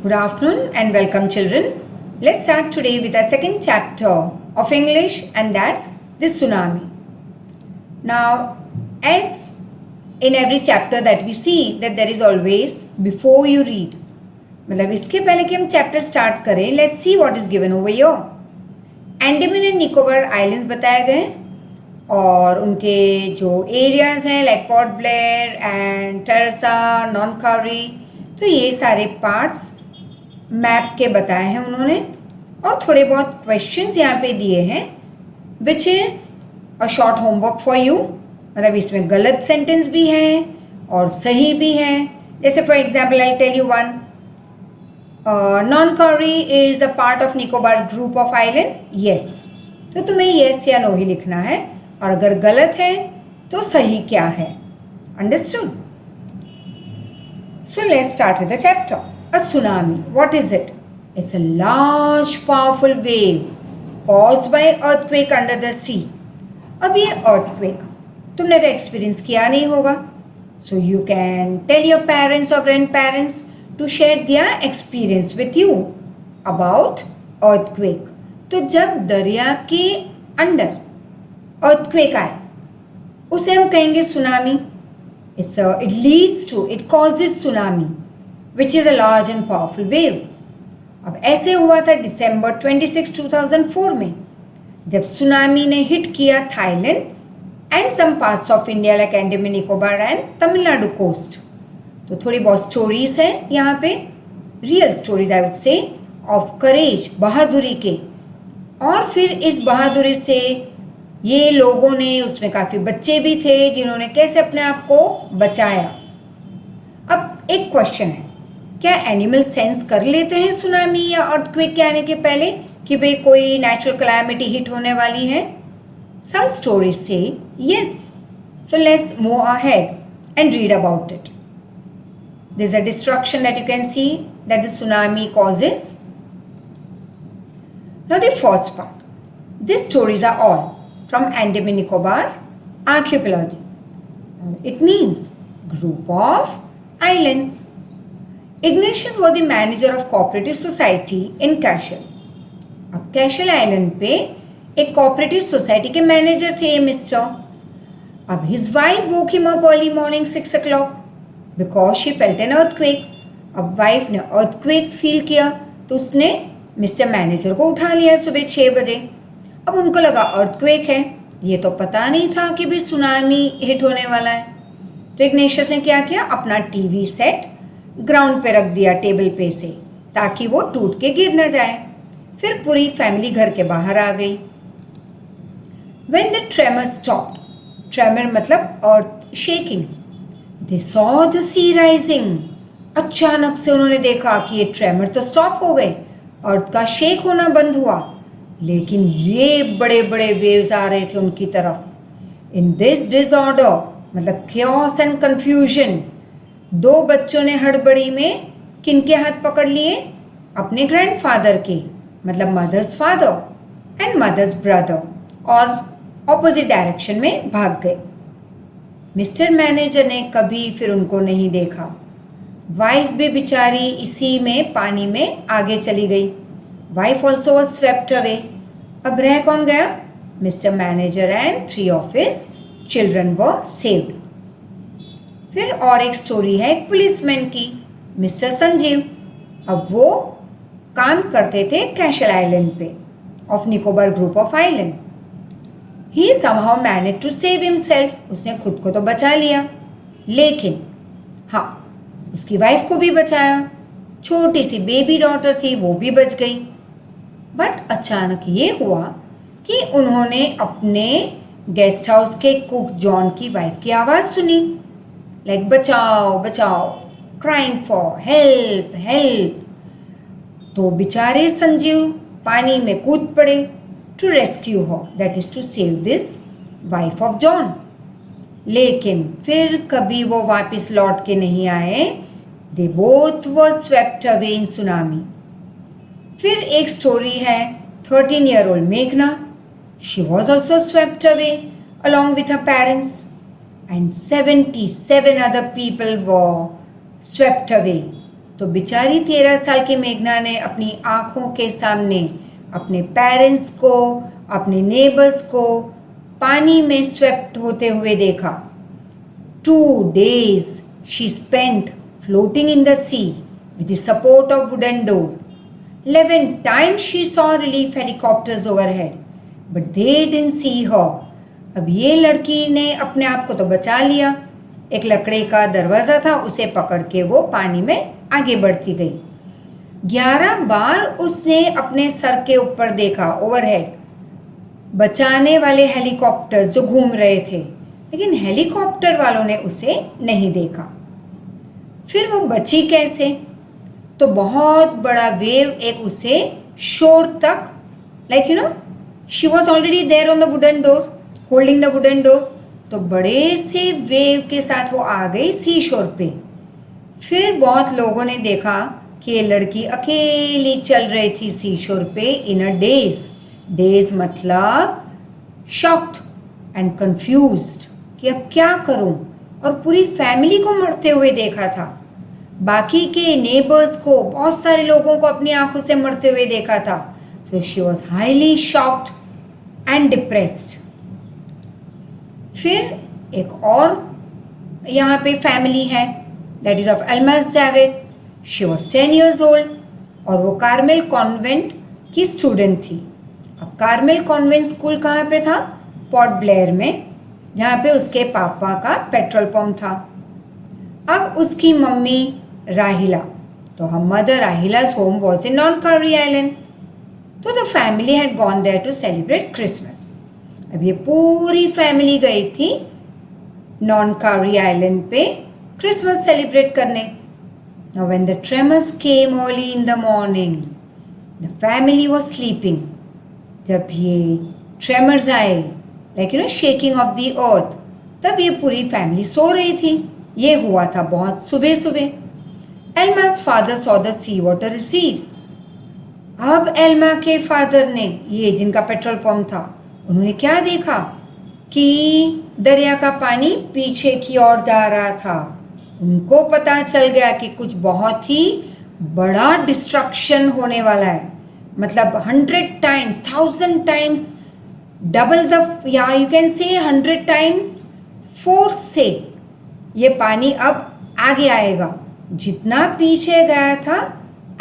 Good afternoon and welcome, children. Let's start today with our second chapter of English, and that's the tsunami. Now, as in every chapter that we see, that there is always before you read. मतलब इसके पहले कि हम chapter start करें, let's see what is given over your. Andaman and Nicobar islands बताए गए और उनके जो एरियाज हैं लाइक पोर्ट ब्लेयर एंड टेरेसा, नॉनकाउरी, तो ये सारे पार्ट्स मैप के बताए हैं उन्होंने. और थोड़े बहुत क्वेश्चंस यहाँ पे दिए हैं which is a short homework for you. मतलब इसमें गलत सेंटेंस भी हैं और सही भी हैं. जैसे for example I tell you one, Nancowry is a part of Nicobar group of island. Yes, तो तुम्हें येस या नो ही लिखना है, और अगर गलत है तो सही क्या है. Understood? So let's start with the chapter. A tsunami, what is it? It's a large powerful wave caused by earthquake under the sea. अब ये earthquake तुमने तो एक्सपीरियंस किया नहीं होगा, so you can tell your parents or grandparents to share their experience with you about earthquake. तो जब दरिया के अंदर earthquake आए उसे हम कहेंगे tsunami. It leads to, it causes tsunami, which is a large and powerful wave. अब ऐसे हुआ था दिसंबर 26, 2004 में, जब सुनामी ने हिट किया Thailand and some parts of India like Andaman Nicobar and Tamil Nadu coast. तो थोड़ी बहुत स्टोरीज हैं यहाँ पे, real stories I would say, of courage, बहादुरी के. और फिर इस बहादुरी से ये लोगों ने, उसमें काफ़ी बच्चे भी थे जिन्होंने कैसे अपने आप को बचाया. अब एक क्वेश्चन है, क्या एनिमल सेंस कर लेते हैं सुनामी या अर्थक्वेक के आने के पहले कि भाई कोई नेचुरल कैलामिटी हिट होने वाली है? सम स्टोरीज से yes. So let's move ahead and read about it. There is a destruction that you can see that the tsunami causes. Now the first part, this stories are all from Andaman Nicobar archipelago. It means group of islands. Ignatius was the manager of cooperative society in Cashel. अब castle island पे एक cooperative society के manager थे ये mister. अब his wife woke him up early morning 6 o'clock because she felt an earthquake. अब wife ने earthquake feel किया तो उसने मिस्टर मैनेजर को उठा लिया सुबह 6 बजे. अब उनको लगा earthquake है, ये तो पता नहीं था कि भी सुनामी हिट होने वाला है. तो इग्नेशियस ने क्या किया, अपना टीवी सेट ग्राउंड पे रख दिया टेबल पे से, ताकि वो टूट के गिर न जाए. फिर पूरी फैमिली घर के बाहर आ गई. When the tremor stopped, tremor मतलब अर्थ shaking, they saw the sea rising. अचानक से उन्होंने देखा कि ये ट्रेमर तो स्टॉप हो गए, अर्थ का शेक होना बंद हुआ, लेकिन ये बड़े बड़े वेव्स आ रहे थे उनकी तरफ. इन दिस डिसऑर्डर मतलब chaos एंड confusion, दो बच्चों ने हड़बड़ी में किनके हाथ पकड़ लिए? अपने ग्रैंडफादर के, मतलब mother's father and mother's brother, और ऑपोजिट डायरेक्शन में भाग गए. मिस्टर मैनेजर ने कभी फिर उनको नहीं देखा. वाइफ भी बेचारी इसी में पानी में आगे चली गई. Wife also was swept away. अब रह कौन गया? Mister manager and 3 of his children were saved. फिर और एक स्टोरी है एक पुलिसमैन की, मिस्टर संजीव. अब वो काम करते थे कैशल आइलैंड पे of Nicobar group of island. He somehow manage to save himself. उसने खुद को तो बचा लिया, लेकिन हाँ, उसकी वाइफ को भी बचाया. छोटी सी बेबी डॉटर थी, वो भी बच गई. बट अचानक ये हुआ कि उन्होंने अपने गेस्ट हाउस के कुक जॉन की वाइफ की आवाज़ सुनी, लाइक बचाओ बचाओ, क्राइंग फॉर हेल्प हेल्प. तो बेचारे संजीव पानी में कूद पड़े to rescue her, that is to save this wife of John. लेकिन फिर कभी वो वापस लौट के नहीं आए. They both were swept away in tsunami. फिर एक स्टोरी है 13-year-old मेघना. She was also swept away along with her parents, and 77 other people were swept away. तो बेचारी 13 साल की मेघना ने अपनी आंखों के सामने अपने पेरेंट्स को, अपने नेबर्स को पानी में स्वेप्ट होते हुए देखा। 2 days she spent floating in the sea with the support of wooden door. 11 times she saw relief helicopters overhead, but they didn't see her. अब ये लड़की ने अपने आप को तो बचा लिया, एक लकड़ी का दरवाज़ा था, उसे पकड़ के वो पानी में आगे बढ़ती गई। 11 बार उसने अपने सर के ऊपर देखा, ओवरहेड, बचाने वाले हेलीकॉप्टर्स जो घूम रहे थे, लेकिन हेलीकॉप्टर वालों ने उसे नहीं देखा। फिर वो बची कैसे? तो बहुत बड़ा वेव एक उसे शोर तक, like she was already there on the wooden door, holding the wooden door, तो बड़े से वेव के साथ वो आ गई सी शोर पे। फिर बहुत लोगों ने देखा कि ये लड़की अकेली चल रही थी सी शोर पे इन अ डेज मतलब शॉक्ड एंड कंफ्यूज्ड कि अब क्या करूं, और पूरी फैमिली को मरते हुए देखा था, बाकी के नेबर्स को, बहुत सारे लोगों को अपनी आंखों से मरते हुए देखा था। तो she was highly shocked and depressed. फिर एक और यहाँ पे फैमिली है, that is of Almas Javed. She was 10 years old और वो कार्मेल कॉन्वेंट की स्टूडेंट थी। अब कार्मेल कॉन्वेंट स्कूल कहाँ पे था? पोर्ट ब्लेयर में, जहाँ पे उसके पापा का पेट्रोल पंप था। अब उसकी मम्मी राहिला, तो her mother Rahila's home was in Non-Kari Island. तो the family had gone there to celebrate Christmas. अब ये पूरी फैमिली गई थी नॉन-कारी आइलैंड पे क्रिसमस सेलिब्रेट करने। Now when the tremors came early in the morning, the family was sleeping. जब ये ट्रेमर्स आए, like shaking of the earth, तब ये पूरी फैमिली सो रही थी। ये हुआ था बहुत सुबह सुबह। एल्मा's father saw the sea water receded. अब एल्मा के फादर ने, ये जिनका पेट्रोल पंप था, उन्होंने क्या देखा कि दरिया का पानी पीछे की ओर जा रहा था। उनको पता चल गया कि कुछ बहुत ही बड़ा डिस्ट्रक्शन होने वाला है, मतलब 100 times, 1000 times डबल द, या you can say 100 times force से ये पानी अब आगे आएगा, जितना पीछे गया था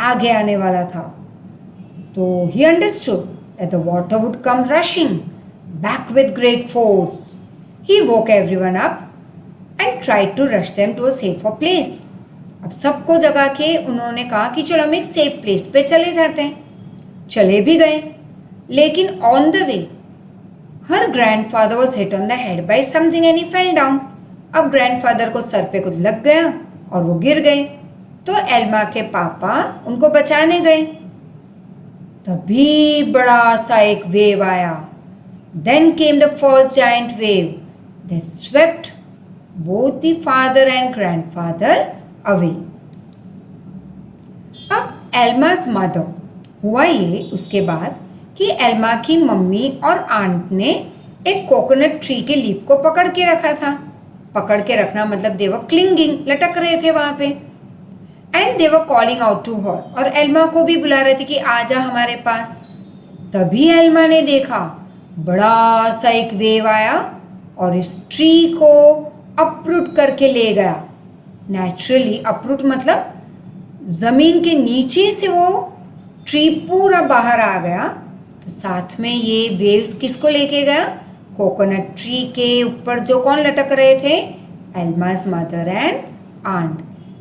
आगे आने वाला था। तो he understood that the water would come rushing back with great force. He woke everyone up and tried to rush them to a safer place. अब सबको जगा के उन्होंने कहा कि चलो हम एक सेफ प्लेस पे चले जाते हैं। चले भी गए, लेकिन on the way her grandfather was hit on the head by something and he fell down. अब ग्रैंडफादर को सर पे कुछ लग गया और वो गिर गए। तो एल्मा के पापा उनको बचाने गए। तभी बड़ा सा एक वेव आया। Then came the first giant wave that swept both the father and grandfather away. अब एल्मास मदर, हुआ ये उसके बाद कि एल्मा की मम्मी और आंट ने एक कोकोनट ट्री के लीफ को पकड़ के रखा था। पकड़ के रखना मतलब दे वर क्लिंगिंग, लटक रहे थे वहाँ पे। And they were calling out to her, और एल्मा को भी बुला रहे थे कि आजा हमारे पास। तभी एल्मा ने देखा बड़ा सा एक वेव आया और इस ट्री को अपरूट करके ले गया। नेचुरली अपरूट मतलब ज़मीन के नीचे से वो ट्री पूरा बाहर आ गया। तो साथ में ये वेव्स किसको लेके गया? कोकोनट ट्री के ऊपर जो कौन लटक रहे थे? एल्मा's मदर एंड आंट।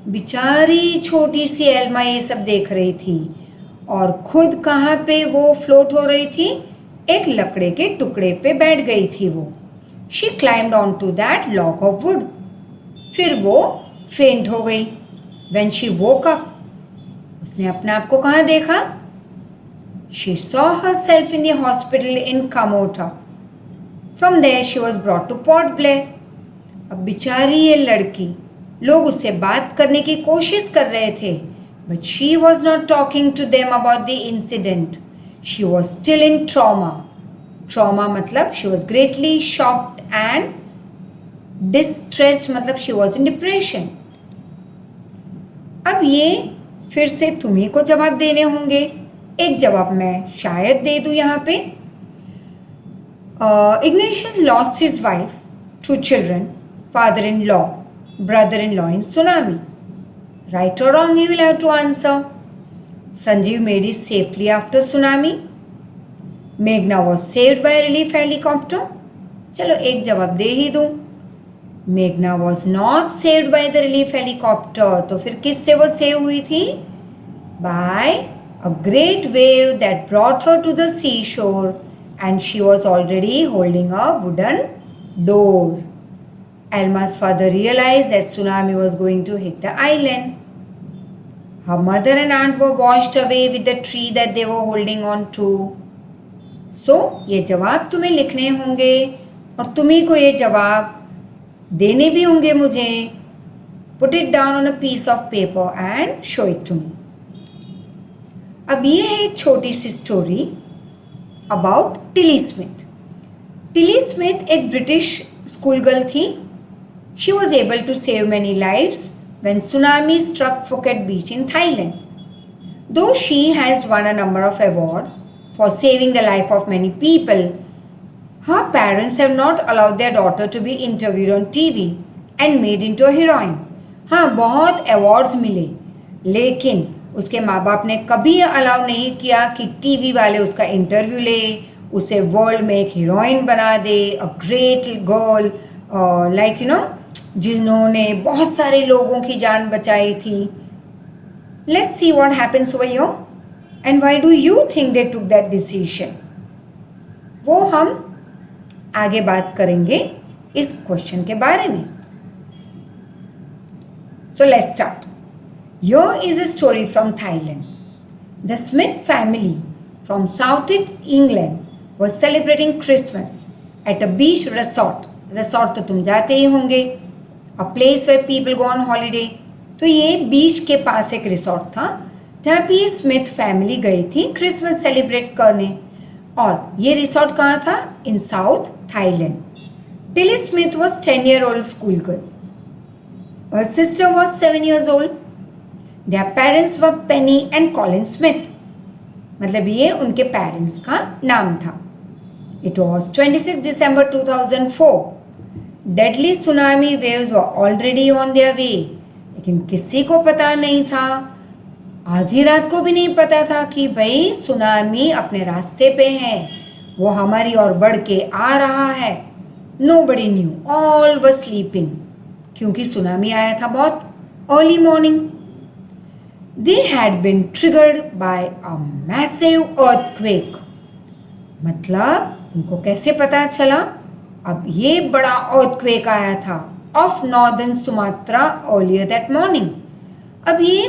बेचारी छोटी सी एल्मा ये सब देख रही थी और खुद कहाँ पे वो फ्लोट हो रही थी? एक लकड़े के टुकड़े पे बैठ गई थी वो। She climbed on to that log of wood. फिर वो फेंट हो गई। व्हेन शी वोक अप, उसने अपने आप को कहाँ देखा? She saw herself in the hospital in Kamota. From there she was brought to Port Blair. अब बेचारी ये लड़की, लोग उससे बात करने की कोशिश कर रहे थे, but she was not talking to them about the incident. She was still in trauma. Trauma मतलब she was greatly shocked and distressed, मतलब she was in depression. अब ये फिर से तुम्ही को जवाब देने होंगे। एक जवाब मैं शायद दे दूं यहाँ पे। Ignatius lost his wife, 2 children, father-in-law, brother-in-law in tsunami. Right or wrong, you will have to answer. Sanjeev made it safely after tsunami. Meghna was saved by a relief helicopter. चलो एक जवाब दे ही दूं। मेघना was not saved by the relief helicopter, तो फिर किससे वो सेव हुई थी? By a great wave that brought her to the sea shore and she was already holding a wooden door. Alma's father realized that tsunami was going to hit the island. Her mother and aunt were washed away with the tree that they were holding on to. So, ये जवाब तुम्हें लिखने होंगे और तुम्ही को ये जवाब देने भी होंगे मुझे. Put it down on a piece of paper and show it to me. अब ये है एक छोटी सी story about Tilly Smith. Tilly Smith एक ब्रिटिश स्कूल गर्ल थी. She was able to save many lives when tsunami struck Phuket Beach in Thailand. Though she has won a number of awards for saving the life of many people, her parents have not allowed their daughter to be interviewed on TV and made into a heroine. हाँ, बहुत awards मिले, लेकिन उसके माँ बाप ने कभी allow नहीं किया कि टीवी वाले उसका इंटरव्यू ले, उसे वर्ल्ड में एक हीरोइन बना दे, a great girl, like you know, जिन्होंने बहुत सारे लोगों की जान बचाई थी. Let's see what happens over here and why do you think they took that decision. वो हम आगे बात करेंगे इस क्वेश्चन के बारे में. So let's start. Here is a story from Thailand. The Smith family from Southeast England was celebrating Christmas at a beach resort. Resort तो तुम जाते ही होंगे. A place where people go on holiday. तो ये बीच के पास एक रिसोर्ट था जहाँ पे ये स्मिथ फैमिली गई थी क्रिसमस सेलिब्रेट करने. और ये रिसोर्ट कहाँ था? In south Thailand. Tilly Smith was 10-year-old school girl. Her sister was 7 years old. Their parents were Penny and Colin Smith. मतलब ये उनके पेरेंट्स का नाम था. It was 26 December 2004. Deadly tsunami waves were already on their way. लेकिन किसी को पता नहीं था, आधी रात को भी नहीं पता था कि भाई सुनामी अपने रास्ते पे है, वो हमारी ओर बढ़ के आ रहा है. Nobody knew. All were sleeping. क्योंकि सुनामी आया था बहुत early morning. They had been triggered by a massive earthquake. मतलब उनको कैसे पता चला? अब ये बड़ा earthquake आया था of northern Sumatra earlier that morning. अब ये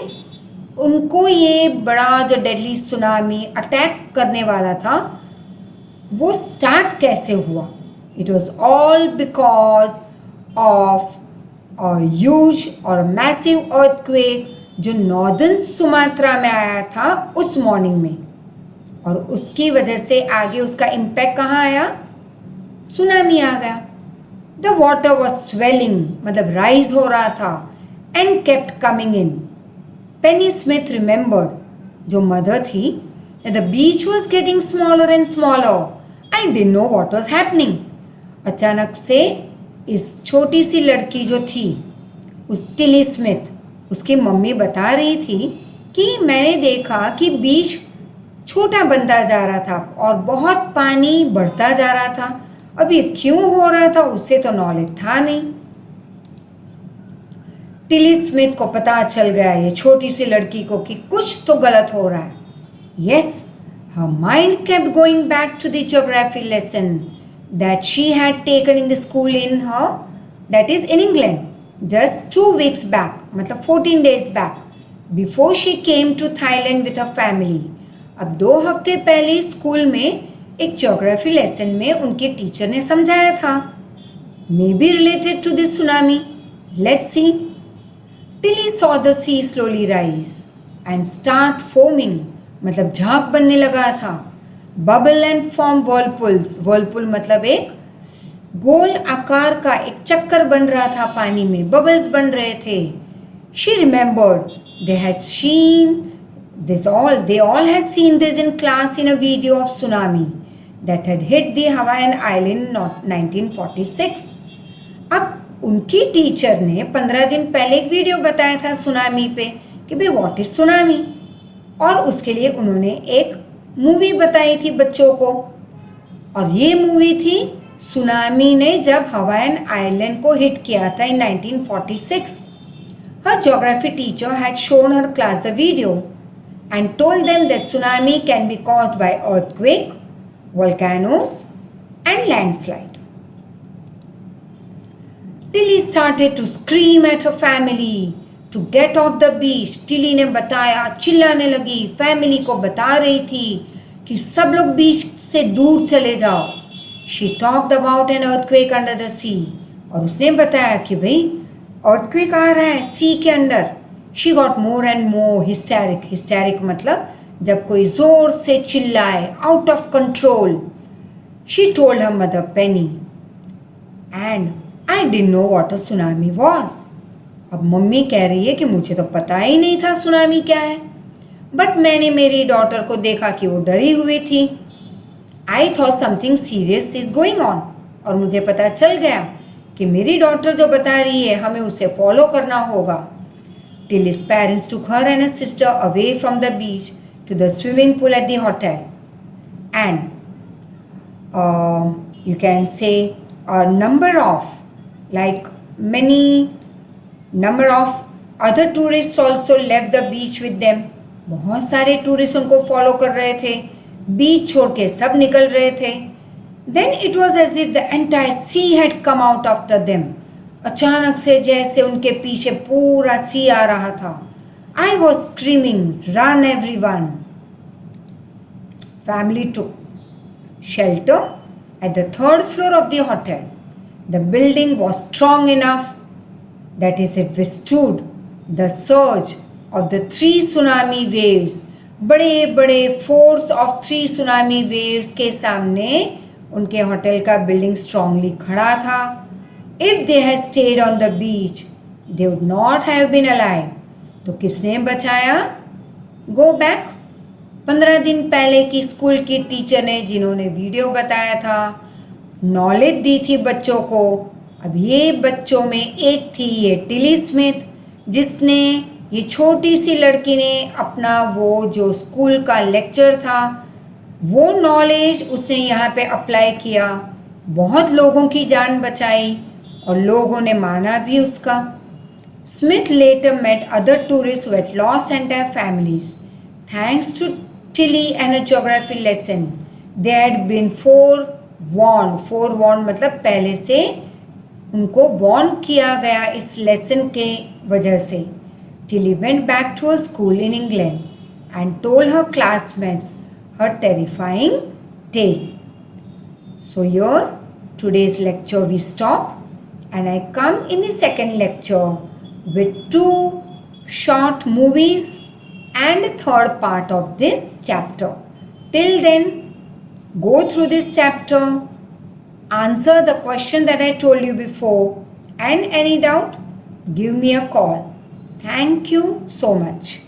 उनको ये बड़ा जो डेडली सुनामी अटैक करने वाला था वो स्टार्ट कैसे हुआ? It was all because of a huge or massive earthquake जो नॉर्दर्न सुमात्रा में आया था उस मॉर्निंग में. और उसकी वजह से आगे उसका इम्पैक्ट कहाँ आया? सुनामी आ गया. द वाटर वॉज स्वेलिंग, मतलब राइज हो रहा था, and kept coming in. Penney Smith remembered, जो मदर थी, the beach was getting smaller and smaller. I didn't know what was happening. अचानक से इस छोटी सी लड़की जो थी, उस टिली स्मिथ, उसकी मम्मी बता रही थी कि मैंने देखा कि बीच छोटा बनता जा रहा था और बहुत पानी बढ़ता जा रहा था. अब ये क्यों हो रहा था उससे तो नॉलेज था नहीं. टिली स्मिथ को पता चल गया ये छोटी सी लड़की को कि कुछ तो गलत हो रहा है. Yes, her mind kept going back to the geography lesson that she had taken in the school in her, that is in England, just 2 weeks back, मतलब 14 days back, before she came to Thailand with her family. अब 2 हफ्ते पहले school में एक geography lesson में उनके teacher ने समझाया था. May be related to this tsunami. Let's see. Tilly saw the sea slowly rise and start foaming, मतलब झाग बनने लगा था. Bubble and form whirlpools. Whirlpool मतलब एक गोल आकार का एक चक्कर बन रहा था पानी में, बबल्स बन रहे थे. She remembered They had seen this all. They all had seen this in class in a video of tsunami that had hit the Hawaiian island in 1946. अब उनकी टीचर ने 15 दिन पहले एक वीडियो बताया था सुनामी पे कि भाई व्हाट इज सुनामी, और उसके लिए उन्होंने एक मूवी बताई थी बच्चों को, और ये मूवी थी सुनामी ने जब हवाईन आइलैंड को हिट किया था इन 1946. Her geography teacher had shown her class the video and told them that tsunami can be caused by earthquake, volcanoes and landslide. Tilly started to scream at her family to get off the beach. Tilly ने बताया, चिल्लाने लगी, family को बता रही थी कि सब लोग बीच से दूर चले जाओ. She talked about an earthquake under the sea. और उसने बताया कि भाई earthquake आ रहा है सी के अंदर. She got more and more hysteric. Hysteric मतलब जब कोई जोर से चिल्लाए, out of control. She told her mother Penny, and I didn't know what a tsunami was. अब मम्मी कह रही है कि मुझे तो पता ही नहीं था सुनामी क्या है, बट मैंने मेरी डॉटर को देखा कि वो डरी हुई थी. I thought something serious is going on. और मुझे पता चल गया कि मेरी डॉटर जो बता रही है हमें उसे फॉलो करना होगा. Tilly's parents took her and her sister away from the beach to the swimming pool at the hotel. And you can say a number of other tourists also left the beach with them. बहुत सारे tourist उनको follow कर रहे थे, बीच छोड़ के सब निकल रहे थे. Then it was as if the entire sea had come out after them. अचानक से जैसे उनके पीछे पूरा सी आ रहा था. I was screaming, run everyone. Family took shelter at the 3rd floor of the hotel. The building was strong enough that it withstood the surge of the 3 tsunami waves. बड़े बड़े फोर्स ऑफ 3 tsunami waves के सामने उनके hotel का building strongly खड़ा था. If they had stayed on the beach, they would not have been alive. तो किसने बचाया? Go back. 15 दिन पहले की स्कूल की टीचर ने जिन्होंने वीडियो बताया था, नॉलेज दी थी बच्चों को. अब ये बच्चों में एक थी ये टिली स्मिथ, जिसने ये छोटी सी लड़की ने अपना वो जो स्कूल का लेक्चर था वो नॉलेज उसने यहाँ पे अप्लाई किया, बहुत लोगों की जान बचाई और लोगों ने माना भी उसका. Smith later met other tourists who had lost entire families. Thanks to Tilly and a geography lesson, they had been forewarned. Forewarned मतलब पहले से उनको warn किया गया इस lesson के वजह से. Tilly went back to her school in England and told her classmates her terrifying tale. So here today's lecture we stop, and I come in the second lecture with 2 short movies and a third part of this chapter. Till then, go through this chapter, answer the question that I told you before, and any doubt, give me a call. Thank you so much.